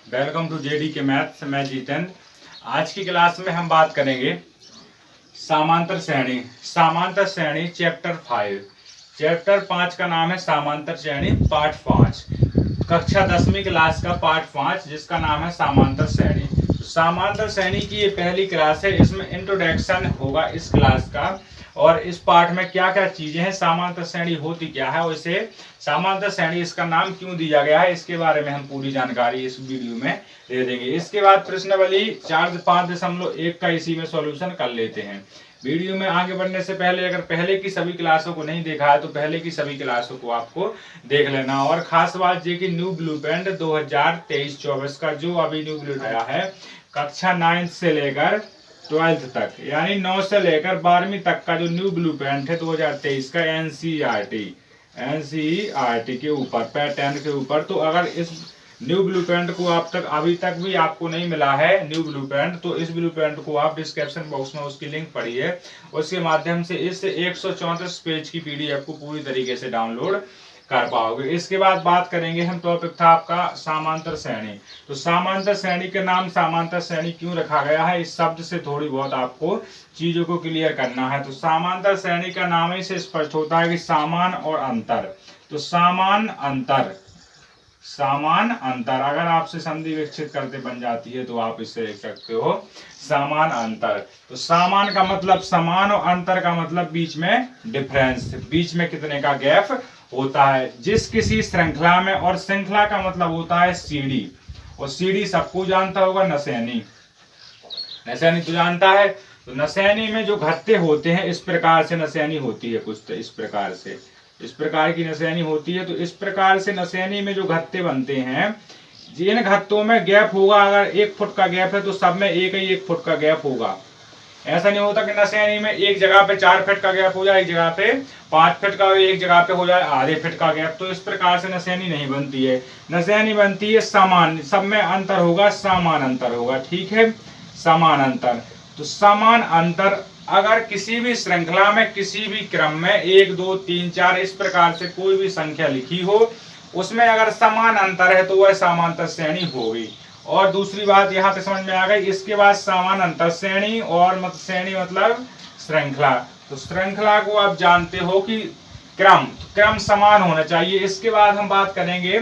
Welcome to JD के maths. मैं जितेंद्र। आज की क्लास में हम बात करेंगे समांतर श्रेणी। समांतर श्रेणी चैप्टर 5। चैप्टर 5 का नाम है समांतर श्रेणी पार्ट 5। कक्षा 10वीं क्लास का पार्ट 5 जिसका नाम है समांतर श्रेणी। समांतर श्रेणी की ये पहली क्लास है। इसमें इंट्रोडक्शन होगा इस क्लास का और इस पार्ट में क्या क्या चीजें हैं, समांतर श्रेणी होती क्या है और इसे समांतर श्रेणी इसका नाम क्यों दिया गया है, इसके बारे में हम पूरी जानकारी इस वीडियो में दे देंगे। इसके बाद प्रश्नावली 4.5.1 का इसी में सॉल्यूशन कर लेते हैं। वीडियो में आगे बढ़ने से पहले अगर पहले की सभी क्लासों को नहीं देखा है तो पहले की सभी क्लासों को आपको देख लेना। और खास बात ये कि न्यू ब्लूप्रिंट 2023-24 का जो अभी न्यू ब्लूप्रिंट आया है कक्षा 9 से लेकर 12th तक यानी 9 से लेकर 12वीं तक का जो न्यू ब्लूप्रिंट है 2023 का एनसीईआरटी के ऊपर पैटर्न के ऊपर, तो अगर इस न्यू ब्लूप्रिंट को आप तक अभी तक भी आपको नहीं मिला है न्यू ब्लूप्रिंट, तो इस ब्लूप्रिंट को आप डिस्क्रिप्शन बॉक्स में उसकी लिंक पढ़िए। उसके माध्यम से इस 134 पेज की पीडीएफ को पूरी तरीके से डाउनलोड कर पाओगे। इसके बाद बात करेंगे हम, टॉपिक था आपका समांतर श्रेणी। तो समांतर श्रेणी का नाम समांतर श्रेणी क्यों रखा गया है, इस शब्द से थोड़ी बहुत आपको चीजों को क्लियर करना है। तो समांतर श्रेणी का नाम ही से स्पष्ट होता है कि सामान और अंतर। तो समान अंतर अगर आपसे संधि विकसित करते बन जाती है तो आप इससे लिख सकते हो समान अंतर। तो समान का मतलब समान और अंतर का मतलब बीच में डिफरेंस, बीच में कितने का गैप होता है जिस किसी श्रृंखला में। और श्रृंखला का मतलब होता है सीढ़ी, और सीढ़ी सबको जानता होगा, नसैनी तो जानता है। तो नसैनी में जो घत्ते होते हैं इस प्रकार से नसैनी होती है, कुछ तो इस प्रकार की नसैनी होती है। तो इस प्रकार से नसैनी में जो घत्ते बनते हैं, जिन घत्तों में गैप होगा, अगर 1 फुट का गैप है तो सब में एक ही 1 फुट का गैप होगा। ऐसा नहीं होता कि नसैनी में एक जगह पे 4 फीट का गैप हो जाए, एक जगह पे 5 फीट का, एक जगह पे हो जाए आधे फीट का गैप। तो इस प्रकार से नसैनी नहीं बनती है। नसैनी बनती है समान, सब में अंतर होगा, समान अंतर होगा। ठीक है, समान अंतर। तो समान अंतर अगर किसी भी श्रृंखला में किसी भी क्रम में 1 2 3 4 इस प्रकार से कोई भी संख्या लिखी हो, उसमें अगर समान अंतर है तो वह समांतर श्रेणी होगी। और दूसरी बात यहाँ पे समझ में आ गई। इसके बाद समान अंतर श्रेणी और श्रेणी मतलब श्रृंखला। तो श्रृंखला को आप जानते हो कि क्रम समान होना चाहिए। इसके बाद हम बात करेंगे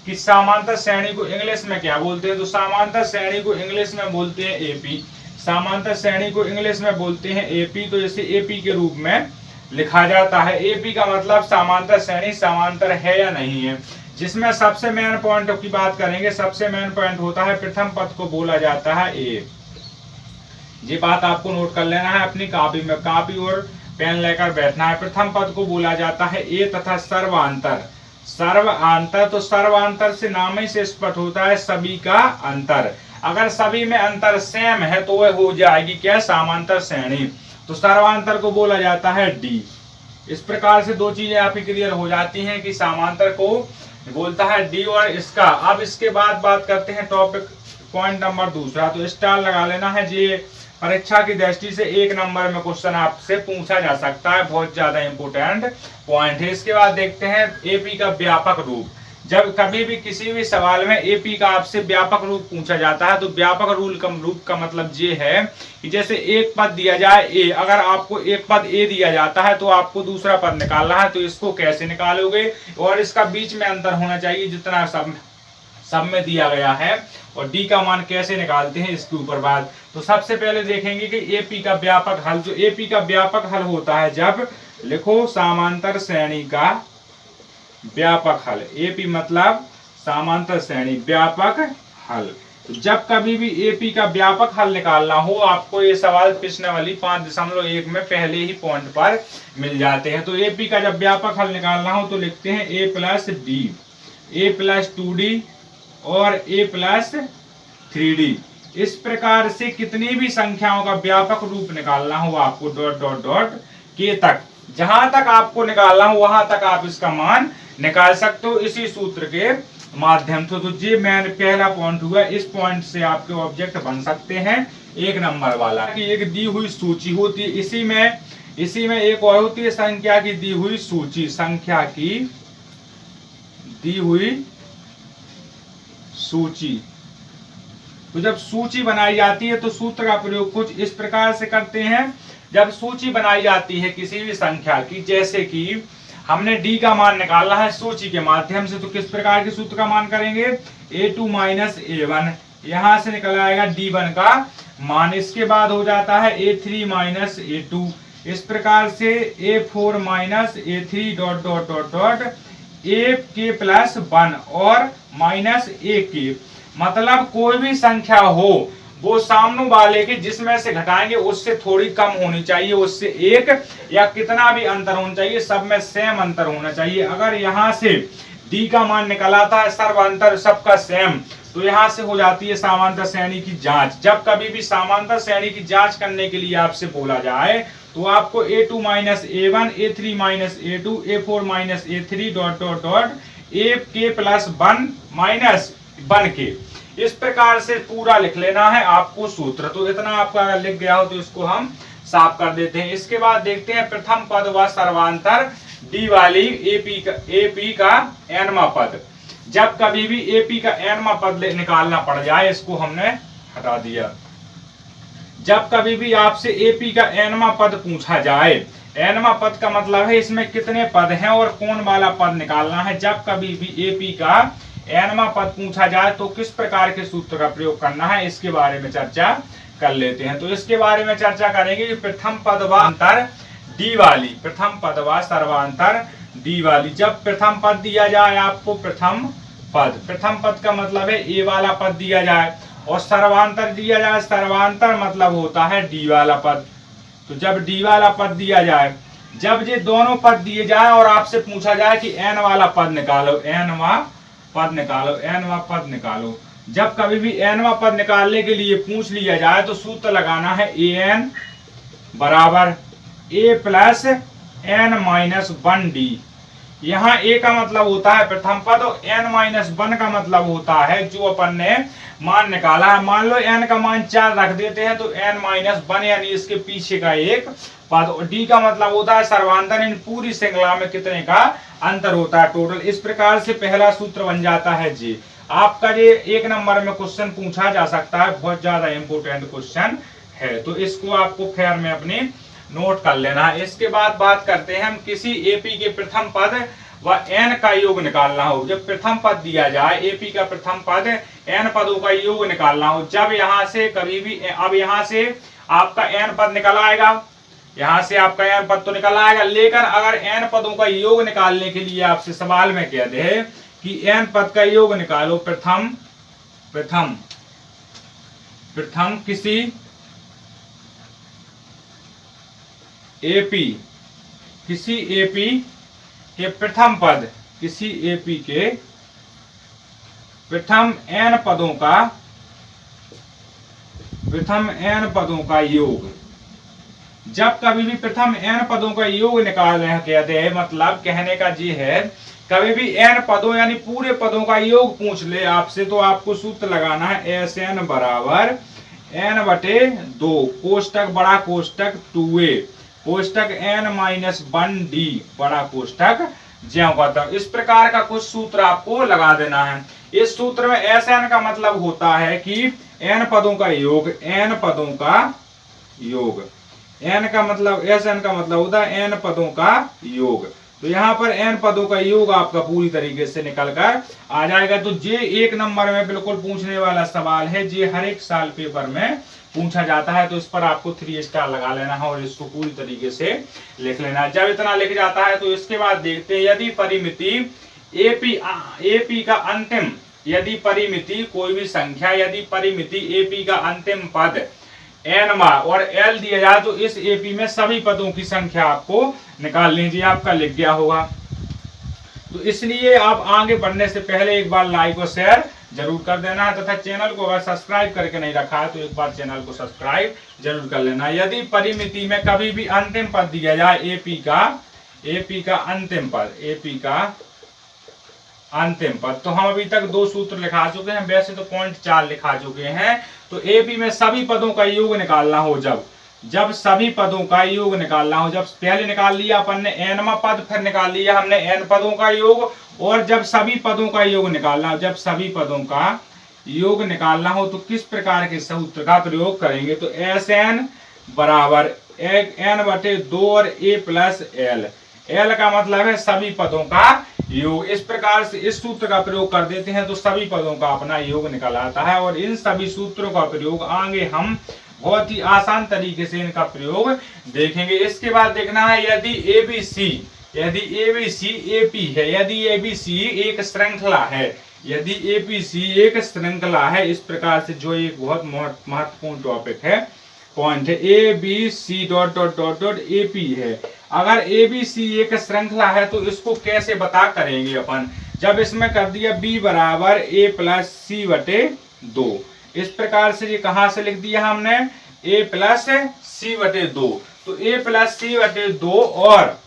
कि समांतर श्रेणी को इंग्लिश में क्या बोलते हैं। तो समांतर श्रेणी को इंग्लिश में बोलते हैं एपी। समांतर श्रेणी को इंग्लिश में बोलते हैं एपी। तो जैसे एपी के रूप में लिखा जाता है। एपी का मतलब समांतर श्रेणी समांतर है या नहीं है। जिसमें सबसे मेन पॉइंट की बात करेंगे, सबसे मेन पॉइंट होता है प्रथम पद को बोला जाता है ए। ये बात आपको नोट कर लेना है अपनी कॉपी में, कॉपी और पेन लेकर बैठना है। प्रथम पद को बोला जाता है ए तथा सर्वांतर। तो सर्वांतर से नाम ही से स्पष्ट होता है सभी का अंतर। अगर सभी में अंतर सेम है तो वह हो जाएगी क्या, समांतर श्रेणी। तो सर्वांतर को बोला जाता है डी। इस प्रकार से दो चीजें आपकी क्लियर हो जाती हैं कि समांतर को बोलता है डी और इसका। अब इसके बाद बात करते हैं टॉपिक पॉइंट नंबर दूसरा। तो स्टार लगा लेना है। ये परीक्षा की दृष्टि से 1 नंबर में क्वेश्चन आपसे पूछा जा सकता है, बहुत ज्यादा इंपोर्टेंट पॉइंट है। इसके बाद देखते हैं एपी का व्यापक रूप। जब कभी भी किसी भी सवाल में एपी का आपसे व्यापक रूप पूछा जाता है तो व्यापक रूप का मतलब ये है कि जैसे एक पद दिया जाए ए, अगर आपको एक पद ए दिया जाता है तो आपको दूसरा पद निकालना है। तो इसको कैसे निकालोगे, और इसका बीच में अंतर होना चाहिए जितना सब में दिया गया है, और डी का मान कैसे निकालते हैं इसके ऊपर बात। तो सबसे पहले देखेंगे कि एपी का व्यापक हल। जो एपी का व्यापक हल होता है, जब लिखो समांतर श्रेणी का व्यापक हल। एपी मतलब समांतर श्रेणी व्यापक हल। तो जब कभी भी एपी का व्यापक हल निकालना हो, आपको ये सवाल प्रश्नावली 5.1 में पहले ही पॉइंट पर मिल जाते हैं। तो एपी का जब व्यापक हल निकालना हो तो लिखते हैं ए प्लस डी, ए प्लस 2d और ए प्लस 3d। इस प्रकार से कितनी भी संख्याओं का व्यापक रूप निकालना हो आपको डॉट डॉट डॉट के तक, जहां तक आपको निकालना हो वहां तक आप इसका मान निकाल सकते हो इसी सूत्र के माध्यम से। तो ये मैंने पहला पॉइंट हुआ। इस पॉइंट से आपके ऑब्जेक्ट बन सकते हैं 1 नंबर वाला कि एक दी हुई सूची होती है, इसी में एक और होती है संख्या की दी हुई सूची। संख्या की दी हुई सूची तो जब सूची बनाई जाती है तो सूत्र का प्रयोग कुछ इस प्रकार से करते हैं। जब सूची बनाई जाती है किसी भी संख्या की, जैसे कि हमने डी का मान निकालना है सूची के माध्यम से, तो किस प्रकार के सूत्र का मान करेंगे, a2 माइनस a1, यहां से निकल आएगा d1 का मान। इसके बाद हो जाता है a3 माइनस a2, इस प्रकार से a4 minus a3 dot dot dot dot a के प्लस 1 और माइनस a के। मतलब कोई भी संख्या हो वो सामने वाले के जिसमें से घटाएंगे उससे थोड़ी कम होनी चाहिए, उससे एक या कितना भी अंतर होना चाहिए, सब में सेम अंतर होना चाहिए। अगर यहाँ से डी का मान निकल आता है सर्वांतर सबका सेम, तो यहाँ से हो जाती है समांतर श्रेणी की जांच। जब कभी भी समांतर श्रेणी की जांच करने के लिए आपसे बोला जाए तो आपको a2 minus a1, a3 minus a2, a4 minus a3 dot dot dot a के प्लस 1 माइनस 1 के, इस प्रकार से पूरा लिख लेना है आपको सूत्र। तो इतना आपका अगर लिख गया हो तो इसको हम साफ कर देते हैं। इसके बाद देखते हैं प्रथम पद व सर्वांतर डी वाली एपी का एनवा पद। जब कभी भी एपी का एनवा पद निकालना पड़ जाए, इसको हमने हटा दिया। जब कभी भी आपसे एपी का एनवा पद पूछा जाए, एनवा पद का मतलब है इसमें कितने पद हैं और कौन वाला पद निकालना है। जब कभी भी एपी का एनवा पद पूछा जाए तो किस प्रकार के सूत्र का प्रयोग करना है, इसके बारे में चर्चा कर लेते हैं। तो इसके बारे में चर्चा करेंगे कि प्रथम पद व अंतर डी वाली, प्रथम पद व सर्वांतर डी वाली। जब प्रथम पद दिया जाए आपको, प्रथम पद का मतलब है ए वाला पद दिया जाए, और सर्वांतर दिया जाए, सर्वांतर मतलब होता है डी वाला पद। तो जब डी वाला पद दिया जाए, जब ये दोनों पद दिए जाए और आपसे पूछा जाए कि एन वाला पद निकालो, एनवा पद निकालो, जब कभी भी एनवा पद निकालने के लिए पूछ लिया जाए तो सूत्र लगाना है ए एन बराबर ए प्लस एन माइनस 1d। यहाँ ए का मतलब होता है प्रथम पद और एन माइनस 1 का मतलब होता है जो अपन ने मान निकाला है। मान लो एन का मान 4 रख देते हैं तो एन माइनस 1 यानी इसके पीछे का एक पद। और डी का मतलब होता है सर्वांतर, इन पूरी श्रृंखला में कितने का अंतर होता है टोटल। इस प्रकार से पहला सूत्र बन जाता है जी। आपका ये 1 नंबर में क्वेश्चन पूछा जा सकता है, बहुत ज्यादा इंपोर्टेंट क्वेश्चन है, तो इसको आपको खैर में अपने नोट कर लेना है। इसके बाद बात करते हैं हम किसी एपी के प्रथम पद व एन का योग निकालना हो। जब प्रथम पद दिया जाए, एपी का प्रथम पद एन पदों का योग निकालना हो, जब यहाँ से कभी भी, अब यहाँ से आपका एन पद निकल आएगा, यहाँ से आपका एन पद तो निकल आएगा, लेकिन अगर एन पदों का योग निकालने के लिए आपसे सवाल में कह दे कि एन पद का योग निकालो, प्रथम किसी एपी के प्रथम पद, किसी एपी के प्रथम एन पदों का योग। जब कभी भी प्रथम एन पदों का योग निकालने कहते हैं, मतलब कहने का जी है, कभी भी एन पदों यानी पूरे पदों का योग पूछ ले आपसे तो आपको सूत्र लगाना है एस एन बराबर एन बटे 2 कोष्टक बड़ा कोष्टक 2a कोष्टक एन माइनस 1d बड़ा कोष्टक ज्यों का त्यों। इस प्रकार का कुछ सूत्र आपको लगा देना है। इस सूत्र में एस एन का मतलब होता है कि एन पदों का योग, एन पदों का योग, एन का मतलब, एस एन का मतलब होता है एन पदों का योग। तो यहाँ पर एन पदों का योग आपका पूरी तरीके से निकल कर आ जाएगा। तो ये 1 नंबर में बिल्कुल पूछने वाला सवाल है, ये हर एक साल पेपर में पूछा जाता है, तो इस पर आपको 3 स्टार लगा लेना है और इसको पूरी तरीके से लिख लेना है। जब इतना लिख जाता है तो इसके बाद देखते हैं यदि परिमिति एपी का अंतिम, यदि परिमिति कोई भी संख्या, यदि परिमिति एपी का अंतिम पद एन और एल दिया जाए तो इस एपी में सभी पदों की संख्या आपको निकाल लीजिए, आपका लिख गया होगा। तो इसलिए आप आगे बढ़ने से पहले एक बार लाइक और शेयर जरूर कर देना है, तथा चैनल को अगर सब्सक्राइब करके नहीं रखा है तो एक बार चैनल को सब्सक्राइब जरूर कर लेना। यदि परिमिति में कभी भी अंतिम पद दिया जाए एपी का अंतिम पद, तो हम अभी तक 2 सूत्र लिखा चुके हैं, वैसे तो पॉइंट 4 लिखा चुके हैं। तो एपी में सभी पदों का योग निकालना हो, जब सभी पदों का योग निकालना हो, जब पहले निकाल लिया अपन ने एनवा पद, फिर निकाल लिया हमने एन पदों का योग, और जब सभी पदों का योग निकालना हो, जब सभी पदों का योग निकालना हो तो किस प्रकार के सूत्र का प्रयोग करेंगे? तो एस एन बराबर एन बटे 2 और ए प्लस एल। एल का मतलब है सभी पदों का योग। इस प्रकार से इस सूत्र का प्रयोग कर देते हैं तो सभी पदों का अपना योग निकल आता है। और इन सभी सूत्रों का प्रयोग आगे हम बहुत ही आसान तरीके से इनका प्रयोग देखेंगे। इसके बाद देखना है यदि एबीसी एपी है, यदि एबीसी एक श्रृंखला है, यदि एबीसी एक श्रृंखला है, इस प्रकार से जो एक बहुत महत्वपूर्ण टॉपिक है, पॉइंट है, A B C dot dot dot dot AP है। अगर एबीसी एक श्रृंखला है तो इसको कैसे बता करेंगे अपन? जब इसमें कर दिया बी बराबर ए प्लस सी बटे 2, इस प्रकार से ये कहां से लिख दिया हमने? ए प्लस सी बटे 2। तो ए प्लस सी बटे 2 और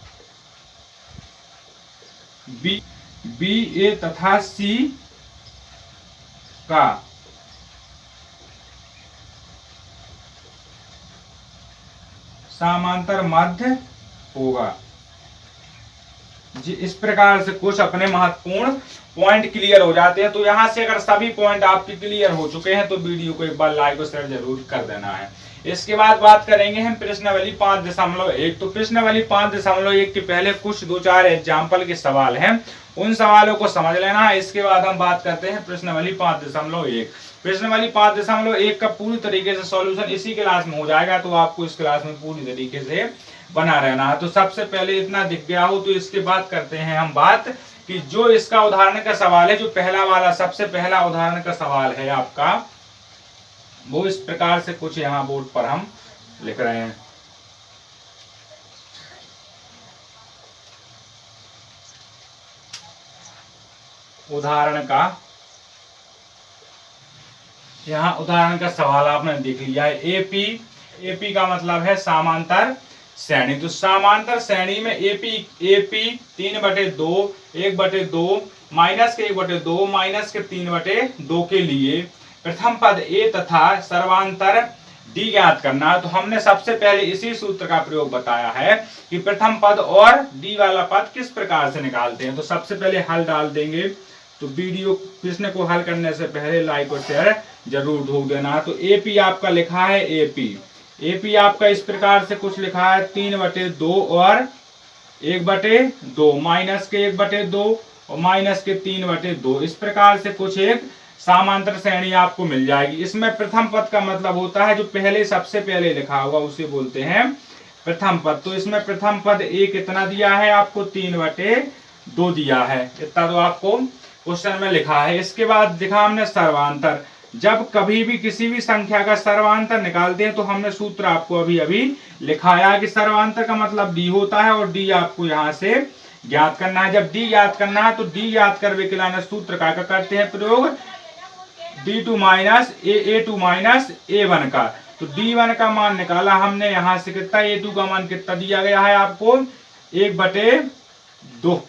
बी ए तथा सी का समांतर माध्य होगा जी। इस प्रकार से कुछ अपने महत्वपूर्ण पॉइंट क्लियर हो जाते हैं। तो यहां से अगर सभी पॉइंट आपके क्लियर हो चुके हैं तो वीडियो को एक बार लाइक और शेयर जरूर कर देना है। इसके बाद बात करेंगे हम प्रश्नावली 5.1। तो प्रश्नावली 5.1 के पहले कुछ 2-4 एग्जाम्पल के सवाल हैं, उन सवालों को समझ लेना है। इसके बाद हम बात करते हैं प्रश्नावली 5.1। प्रश्नावली 5.1 का पूरी तरीके से सॉल्यूशन इसी क्लास में हो जाएगा, तो आपको इस क्लास में पूरी तरीके से बना रहना है। तो सबसे पहले इतना दिख गया हो तो इसके बाद करते हैं हम बात कि जो इसका उदाहरण का सवाल है, जो पहला वाला सबसे पहला उदाहरण का सवाल है आपका, वो इस प्रकार से कुछ यहाँ बोर्ड पर हम लिख रहे हैं। उदाहरण का यहाँ उदाहरण का सवाल आपने देख लिया है। एपी का मतलब है समांतर श्रेणी। तो समांतर श्रेणी में एपी 3/2 1/2 माइनस के 1/2 माइनस के 3/2 के लिए प्रथम पद ए तथा सर्वांतर डी ज्ञात करना। तो हमने सबसे पहले इसी सूत्र का प्रयोग बताया है कि प्रथम पद और डी वाला पद किस प्रकार से निकालते हैं। तो सबसे पहले हल डाल देंगे। तो वीडियो प्रश्न को हल करने से पहले लाइक और शेयर जरूर ठोक देना। तो एपी आपका लिखा है एपी आपका इस प्रकार से कुछ लिखा है 3/2 और 1/2 माइनस के 1/2 और माइनस के 3/2। इस प्रकार से कुछ एक समांतर श्रेणी आपको मिल जाएगी। इसमें प्रथम पद का मतलब होता है जो पहले सबसे पहले लिखा होगा उसे बोलते हैं प्रथम पद। तो इसमें प्रथम पद ए कितना दिया है आपको? 3/2 दिया है। इतना तो आपको क्वेश्चन में लिखा है। इसके बाद दिखा हमने सर्वांतर। जब कभी भी किसी भी संख्या का सर्वांतर निकालते हैं तो हमने सूत्र आपको अभी अभी लिखाया कि सर्वांतर का मतलब डी होता है और डी आपको यहाँ से ज्ञात करना है। जब डी ज्ञात करना है तो डी ज्ञात कर विकलन सूत्र का करते हैं प्रयोग D2 minus A2 minus A1 का। तो D1 का मान निकाला हमने यहाँ से कितना, A2 का मान कितना दिया गया है आपको? 1/2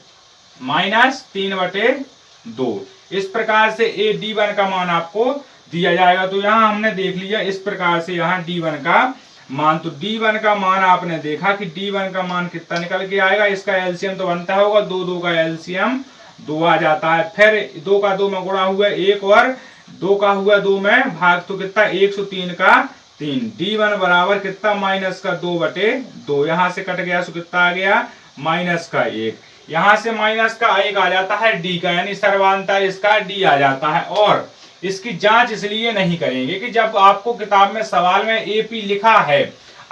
माइनस 3/2। इस प्रकार से D1 का मान आपको दिया जाएगा। तो यहाँ हमने देख लिया इस प्रकार से यहाँ D1 का मान। तो D1 का मान आपने देखा कि D1 का मान कितना निकल के आएगा। इसका एलसीएम तो बनता होगा 2 का एलसीएम 2 आ जाता है। फिर 2 का 2 में गुणा हुआ 1 और 2 का हुआ 2 में भाग, तो कितना 103 का 3। D1 बराबर कितना? माइनस का 2/2। यहाँ से कट गया तो कितना आ गया? माइनस का 1। यहाँ से माइनस का 1 आ जाता है डी का, यानी सर्वांतर इसका डी आ जाता है। और इसकी जांच इसलिए नहीं करेंगे कि जब आपको किताब में सवाल में एपी लिखा है,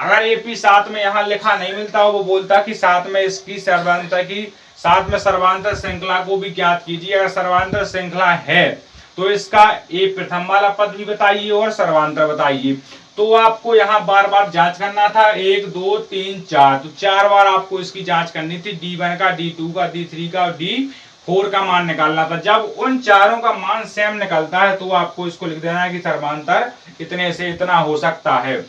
अगर एपी साथ में यहाँ लिखा नहीं मिलता वो बोलता कि साथ में इसकी सर्वांतर की साथ में सर्वांतर श्रृंखला को भी ज्ञात कीजिए। अगर सर्वांतर श्रृंखला है तो इसका ए प्रथम वाला पद भी बताइए और सर्वांतर बताइए। तो आपको यहाँ बार बार जांच करना था, 1 2 3 4। तो 4 बार आपको इसकी जांच करनी थी। D1 का, D2 का, D3 का और D4 का मान निकालना था। जब उन चारों का मान सेम निकलता है तो आपको इसको लिख देना है कि सर्वांतर इतने से इतना हो सकता है।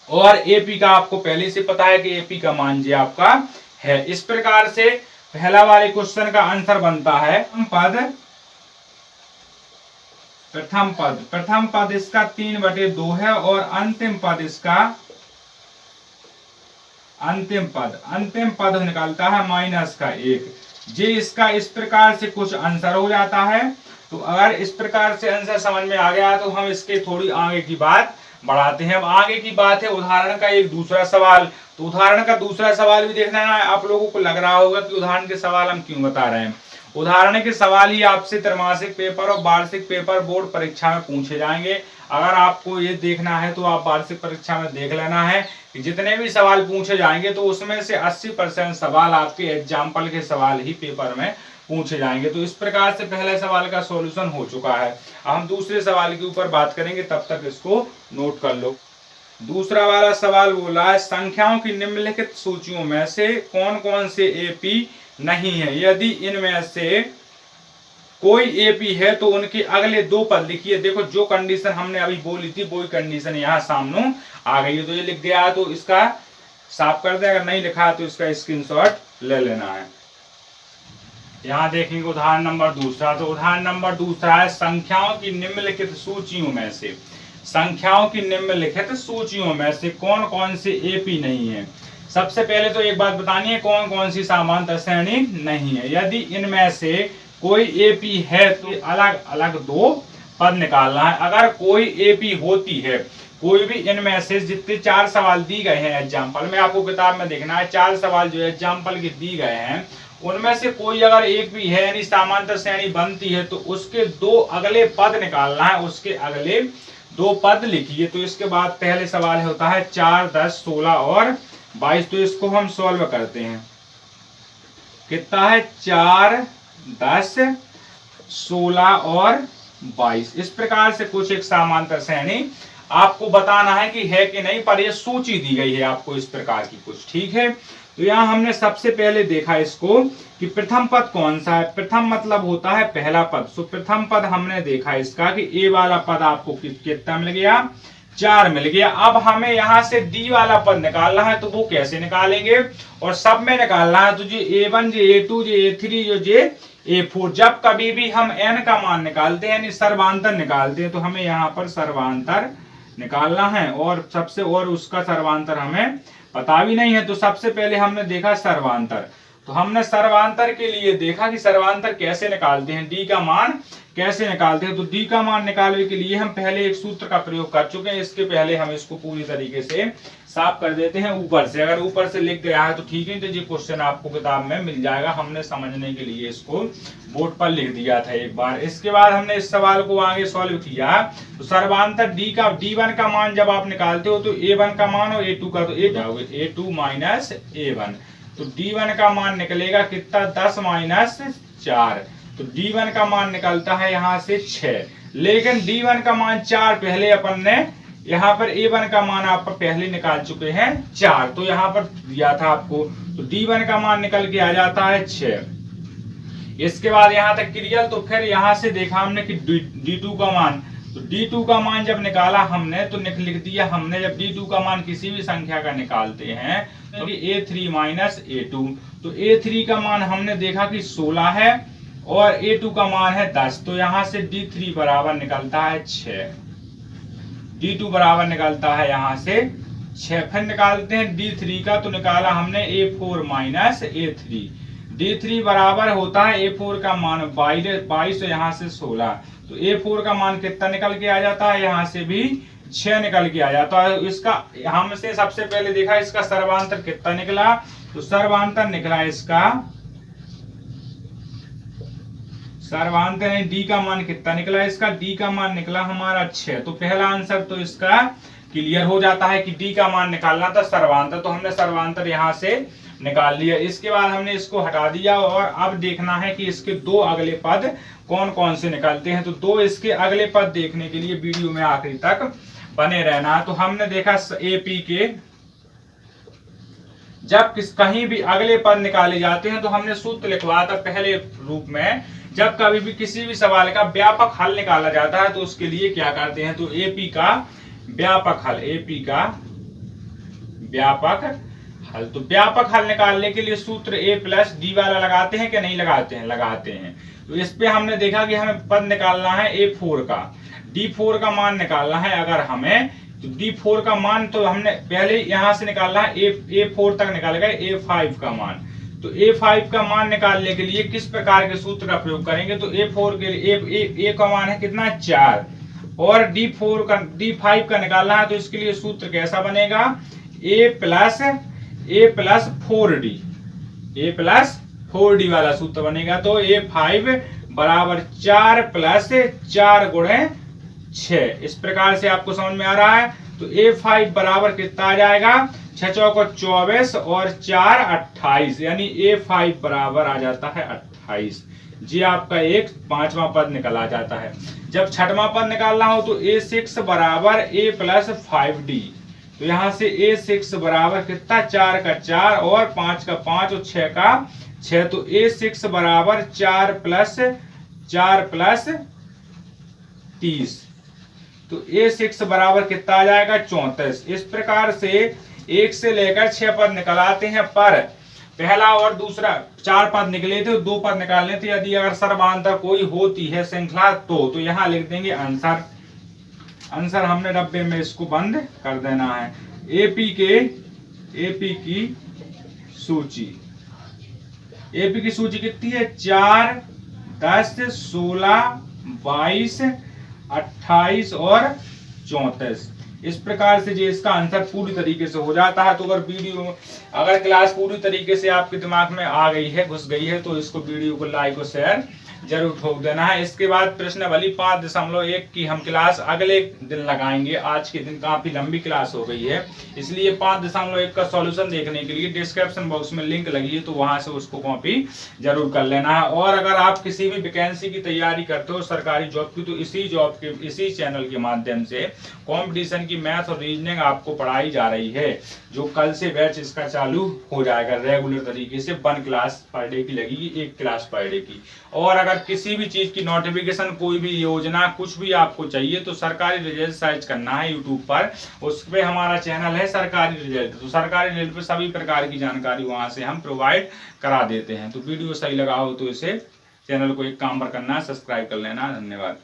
और एपी का आपको पहले से पता है कि एपी का मान जी आपका है। इस प्रकार से पहला वाले क्वेश्चन का आंसर बनता है प्रथम पद इसका 3/2 है और अंतिम पद निकालता है माइनस का 1। जी इसका इस प्रकार से कुछ आंसर हो जाता है। तो अगर इस प्रकार से आंसर समझ में आ गया तो हम इसके थोड़ी आगे की बात बढ़ाते हैं। अब आगे की बात है उदाहरण का एक दूसरा सवाल। तो उदाहरण का दूसरा सवाल भी देखना है। आप लोगों को लग रहा होगा कि उदाहरण के सवाल हम क्यों बता रहे हैं। उदाहरण के सवाल ही आपसे त्रैमासिक पेपर और वार्षिक पेपर बोर्ड परीक्षा में पूछे जाएंगे। अगर आपको ये देखना है तो आप वार्षिक परीक्षा में देख लेना है कि जितने भी सवाल पूछे जाएंगे तो उसमें से 80% सवाल आपके एग्जाम्पल के सवाल ही पेपर में पूछे जाएंगे। तो इस प्रकार से पहले सवाल का सॉल्यूशन हो चुका है। अब हम दूसरे सवाल के ऊपर बात करेंगे, तब तक इसको नोट कर लो। दूसरा वाला सवाल बोला है संख्याओं की निम्नलिखित सूचियों में से कौन कौन से एपी नहीं है। यदि इनमें से कोई एपी है तो उनके अगले दो पद लिखिए। देखो जो कंडीशन हमने अभी बोली थी वही कंडीशन यहाँ सामने आ गई है। तो ये लिख दिया तो इसका साफ कर दे, अगर नहीं लिखा है तो इसका स्क्रीनशॉट ले लेना है। यहाँ देखेंगे उदाहरण नंबर दूसरा। तो उदाहरण नंबर दूसरा है संख्याओं की निम्नलिखित सूचियों में से, संख्याओं की निम्नलिखित सूचियों में से कौन कौन से एपी नहीं है। सबसे पहले तो एक बात बतानी है कौन कौन सी समांतर श्रेणी नहीं है। यदि इनमें से कोई एपी है तो अलग अलग दो पद निकालना है। अगर कोई एपी होती है, कोई भी इनमें से जितने 4 सवाल दी गए हैं एग्जाम्पल में, आपको किताब में देखना है 4 सवाल जो एग्जाम्पल के दी गए हैं उनमें से कोई अगर एक भी है यानी समांतर श्रेणी बनती है तो उसके दो अगले पद निकालना है, उसके अगले दो पद लिखिए। तो इसके बाद पहले सवाल होता है 4, 10, 16 और 22। तो इसको हम सॉल्व करते हैं। कितना है 4, 10, 16 और 22। इस प्रकार से कुछ एक समांतर श्रेणी आपको बताना है कि है कि नहीं, पर ये सूची दी गई है आपको इस प्रकार की कुछ, ठीक है। तो यहाँ हमने सबसे पहले देखा इसको कि प्रथम पद कौन सा है। प्रथम मतलब होता है पहला पद। सो प्रथम पद हमने देखा इसका कि ए वाला पद आपको कितना मिल गया, 4 मिल गया। अब हमें यहाँ से डी वाला पद निकालना है। तो वो कैसे निकालेंगे, और सब में निकालना है। तो जे A1, जे A2, जे A3, जो जे A4। जब कभी भी हम n का मान निकालते हैं यानी सर्वांतर निकालते हैं तो हमें यहाँ पर सर्वांतर निकालना है, और सबसे और उसका सर्वांतर हमें पता भी नहीं है। तो सबसे पहले हमने देखा सर्वांतर। तो हमने सर्वांतर के लिए देखा कि सर्वांतर कैसे निकालते हैं, डी का मान कैसे निकालते हैं। तो डी का मान निकालने के लिए हम पहले एक सूत्र का प्रयोग कर चुके हैं। इसके पहले हम इसको पूरी तरीके से साफ कर देते हैं ऊपर से। अगर ऊपर से लिख गया है तो ठीक है, तो ये क्वेश्चन आपको किताब में मिल जाएगा। हमने समझने के लिए इसको बोर्ड पर लिख दिया था एक बार। इसके बाद हमने इस सवाल को आगे सॉल्व किया। तो सर्वांतर D1 का मान जब आप निकालते हो तो A1 का मान और A2 का, तो A2 माइनस A1। तो D1 का मान निकलेगा कितना, 10 माइनस 4। तो D1 का मान निकलता है यहाँ से 6। लेकिन D1 का मान 4 पहले अपन ने यहाँ पर A1 का मान आप पहले निकाल चुके हैं 4। तो यहाँ पर दिया था आपको। तो D1 का मान निकल के आ जाता है 6। इसके बाद यहाँ तक क्लियर। तो फिर यहाँ से देखा हमने कि D2 का मान, तो D2 का मान जब निकाला हमने तो लिख दिया हमने, जब D2 का मान किसी भी संख्या का निकालते हैं तो A3 माइनस A2। तो A3 का मान हमने देखा कि 16 है और A2 का मान है 10। तो यहाँ से D3 बराबर निकलता है 6। D2 बराबर निकलता है यहाँ से 6। फिर निकालते हैं D3 का। तो निकाला हमने A4 माइनस A3। D3 बराबर होता है A4 का मान 22, यहाँ से 16। तो A4 का मान कितना निकल के आ जाता है, यहाँ से भी 6 निकल के आ जाता है। इसका हमसे सबसे पहले देखा इसका सर्वांतर कितना निकला। तो सर्वांतर निकला इसका, सर्वांतर D का मान कितना निकला इसका, D का मान निकला हमारा 6। तो पहला आंसर तो इसका क्लियर हो जाता है कि D का मान निकालना था सर्वांतर। तो हमने सर्वांतर यहाँ से निकाल लिया। इसके बाद हमने इसको हटा दिया और अब देखना है कि इसके दो अगले पद कौन कौन से निकालते हैं। तो दो इसके अगले पद देखने के लिए वीडियो में आखिरी तक बने रहना है। तो हमने देखा AP के जब कहीं भी अगले पद निकाले जाते हैं तो हमने सूत्र लिखवाया था पहले रूप में। जब कभी भी किसी भी सवाल का व्यापक हल निकाला जाता है तो उसके लिए क्या करते हैं, तो AP का व्यापक हल, AP का व्यापक हल। तो व्यापक हल निकालने के लिए सूत्र A प्लस D वाला लगाते हैं कि नहीं लगाते हैं, लगाते हैं। तो इस पे हमने देखा कि हमें पद निकालना है A4 का, D4 का मान निकालना है अगर हमें। तो D4 का मान तो हमने पहले यहां से निकालना है A4 तक निकाल गए A5 का मान। तो A5 का मान निकालने के लिए किस प्रकार के सूत्र का प्रयोग करेंगे? तो A4 के लिए A का मान है कितना 4 और D5 का निकालना है, तो इसके लिए सूत्र कैसा बनेगा? A प्लस 4D वाला सूत्र बनेगा। तो A5 बराबर 4 प्लस 4 गुणे 6। इस प्रकार से आपको समझ में आ रहा है। तो A5 बराबर कितना आ जाएगा? 6 चौको 24 और 4 28, यानी A5 बराबर आ जाता है 28। जी आपका एक पांचवा पद निकल आ जाता है। जब छठवां पद निकालना हो तो A6 बराबर A प्लस 5D। तो यहां से A6 बराबर कितना? 4 का 4 और 5 का 5 और 6 का 6। तो A6 बराबर 4 प्लस 30। तो A6 बराबर कितना आ जाएगा? 34। इस प्रकार से 1 से लेकर 6 पद निकल आते हैं, पर पहला और दूसरा 4 पद निकले थे, 2 पद निकालने थे। यदि अगर सर्वांतर कोई होती है श्रृंखला तो यहाँ लिख देंगे आंसर हमने डब्बे में इसको बंद कर देना है। एपी की सूची कितनी है? 4 10 16 22 28 और 34। इस प्रकार से जो इसका आंसर पूरी तरीके से हो जाता है। तो अगर क्लास पूरी तरीके से आपके दिमाग में आ गई है, घुस गई है, तो इसको वीडियो को लाइक और शेयर जरूर ठोक देना है। इसके बाद प्रश्नावली 5.1 की हम क्लास अगले दिन लगाएंगे। आज के दिन काफी लंबी क्लास हो गई है, इसलिए 5.1 का सॉल्यूशन देखने के लिए डिस्क्रिप्शन बॉक्स में लिंक लगी है, तो वहां से उसको कॉपी जरूर कर लेना है। और अगर आप किसी भी वैकेंसी की तैयारी करते हो सरकारी जॉब की, तो इसी चैनल के माध्यम से कॉम्पिटिशन की मैथ और रीजनिंग आपको पढ़ाई जा रही है, जो कल से बैच इसका चालू हो जाएगा रेगुलर तरीके से। 1 क्लास पर डे की लगेगी, 1 क्लास पर डे की। और अगर किसी भी चीज की नोटिफिकेशन, कोई भी योजना, कुछ भी आपको चाहिए, तो सरकारी रिजल्ट सर्च करना है यूट्यूब पर। उस पे हमारा चैनल है सरकारी रिजल्ट। तो सरकारी रिजल्ट पे सभी प्रकार की जानकारी वहां से हम प्रोवाइड करा देते हैं। तो वीडियो सही लगा हो तो इसे चैनल को एक काम पर करना है, सब्सक्राइब कर लेना। धन्यवाद।